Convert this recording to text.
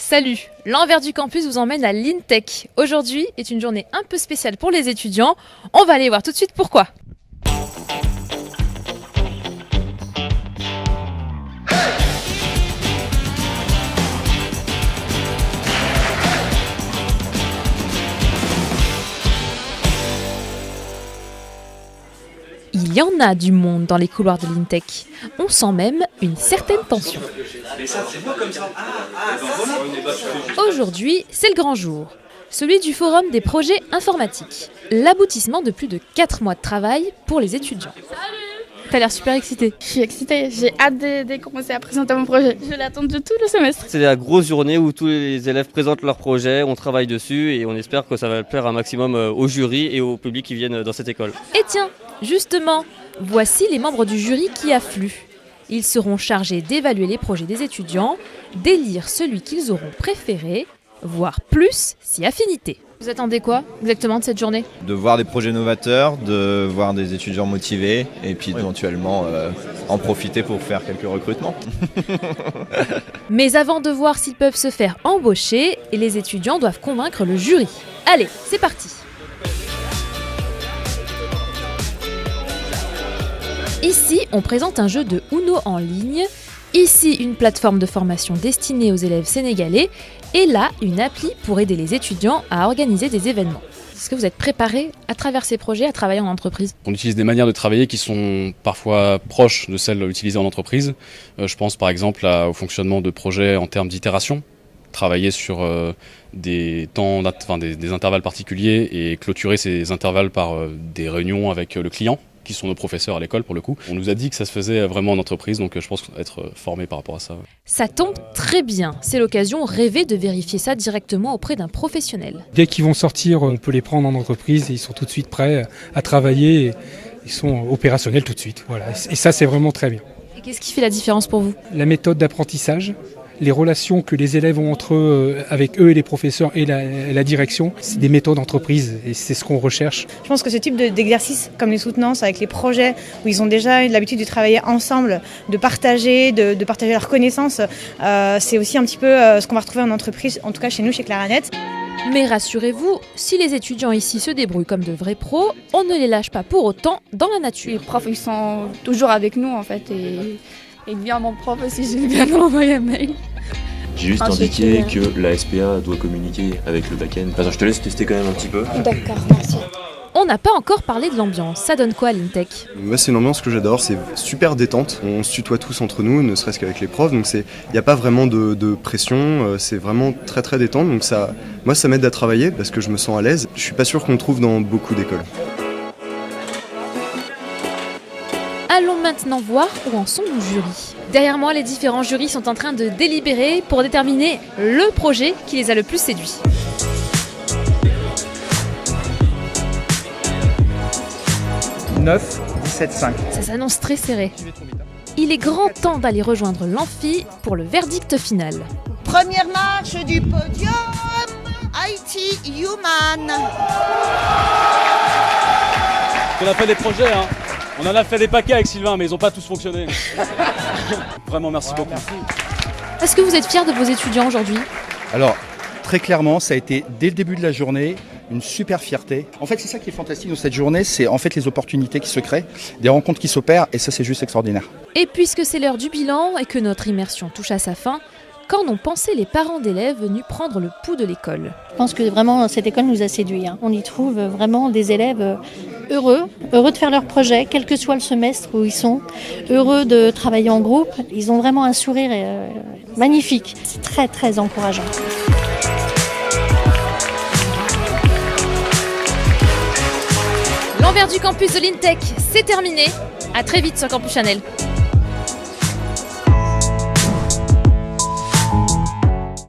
Salut, l'envers du campus vous emmène à l'INTEC. Aujourd'hui est une journée un peu spéciale pour les étudiants. On va aller voir tout de suite pourquoi. Il y en a du monde dans les couloirs de l'INTEC. On sent même une certaine tension. Aujourd'hui, c'est le grand jour. Celui du Forum des projets informatiques. L'aboutissement de plus de 4 mois de travail pour les étudiants. T'as l'air super excitée. Je suis excitée, j'ai hâte de commencer à présenter mon projet. Je l'attends de tout le semestre. C'est la grosse journée où tous les élèves présentent leur projet, on travaille dessus et on espère que ça va plaire un maximum au jury et au public qui viennent dans cette école. Et tiens, justement, voici les membres du jury qui affluent. Ils seront chargés d'évaluer les projets des étudiants, d'élire celui qu'ils auront préféré, voire plus si affinité. Vous attendez quoi exactement de cette journée ? De voir des projets novateurs, de voir des étudiants motivés et puis éventuellement en profiter pour faire quelques recrutements. Mais avant de voir s'ils peuvent se faire embaucher, les étudiants doivent convaincre le jury. Allez, c'est parti ! Ici, on présente un jeu de Uno en ligne. Ici, une plateforme de formation destinée aux élèves sénégalais. Et là, une appli pour aider les étudiants à organiser des événements. Est-ce que vous êtes préparés à travers ces projets à travailler en entreprise ? On utilise des manières de travailler qui sont parfois proches de celles utilisées en entreprise. Je pense par exemple au fonctionnement de projets en termes d'itération. Travailler sur des intervalles particuliers et clôturer ces intervalles par des réunions avec le client, qui sont nos professeurs à l'école pour le coup. On nous a dit que ça se faisait vraiment en entreprise, donc je pense être formé par rapport à ça. Ça tombe très bien, c'est l'occasion rêvée de vérifier ça directement auprès d'un professionnel. Dès qu'ils vont sortir, on peut les prendre en entreprise et ils sont tout de suite prêts à travailler, et ils sont opérationnels tout de suite. Voilà. Et ça, c'est vraiment très bien. Et qu'est-ce qui fait la différence pour vous ? La méthode d'apprentissage, les relations que les élèves ont entre eux, avec eux et les professeurs et la direction, c'est des méthodes d'entreprise et c'est ce qu'on recherche. Je pense que ce type d'exercice, comme les soutenances avec les projets, où ils ont déjà eu l'habitude de travailler ensemble, de partager leurs connaissances, c'est aussi un petit peu ce qu'on va retrouver en entreprise, en tout cas chez nous, chez Claranet. Mais rassurez-vous, si les étudiants ici se débrouillent comme de vrais pros, on ne les lâche pas pour autant dans la nature. Les profs, ils sont toujours avec nous en fait et bien mon prof aussi, je vais bien envoyer un mail. J'ai juste indiqué que la SPA doit communiquer avec le back-end. Attends, je te laisse tester quand même un petit peu. D'accord, merci. On n'a pas encore parlé de l'ambiance, ça donne quoi à l'INTEC ? Moi, c'est une ambiance que j'adore, c'est super détente. On se tutoie tous entre nous, ne serait-ce qu'avec les profs, donc il n'y a pas vraiment de pression, c'est vraiment très très détente. Donc moi ça m'aide à travailler parce que je me sens à l'aise. Je suis pas sûr qu'on le trouve dans beaucoup d'écoles. Allons maintenant voir où en sont nos jurys. Derrière moi, les différents jurys sont en train de délibérer pour déterminer le projet qui les a le plus séduits. « 9, 17, 5. Ça s'annonce très serré. Il est grand temps d'aller rejoindre l'amphi pour le verdict final. Première marche du podium, IT Human. On a fait des projets, hein. On en a fait des paquets avec Sylvain, mais ils n'ont pas tous fonctionné. Vraiment, merci beaucoup. Est-ce que vous êtes fiers de vos étudiants aujourd'hui ? Alors, très clairement, ça a été dès le début de la journée une super fierté. En fait, c'est ça qui est fantastique dans cette journée, c'est en fait les opportunités qui se créent, des rencontres qui s'opèrent, et ça, c'est juste extraordinaire. Et puisque c'est l'heure du bilan et que notre immersion touche à sa fin, qu'en ont pensé les parents d'élèves venus prendre le pouls de l'école ? Je pense que vraiment cette école nous a séduits. On y trouve vraiment des élèves heureux de faire leur projet, quel que soit le semestre où ils sont, heureux de travailler en groupe. Ils ont vraiment un sourire magnifique. C'est très très encourageant. L'envers du campus de l'INTEC, c'est terminé. À très vite sur Campus Chanel.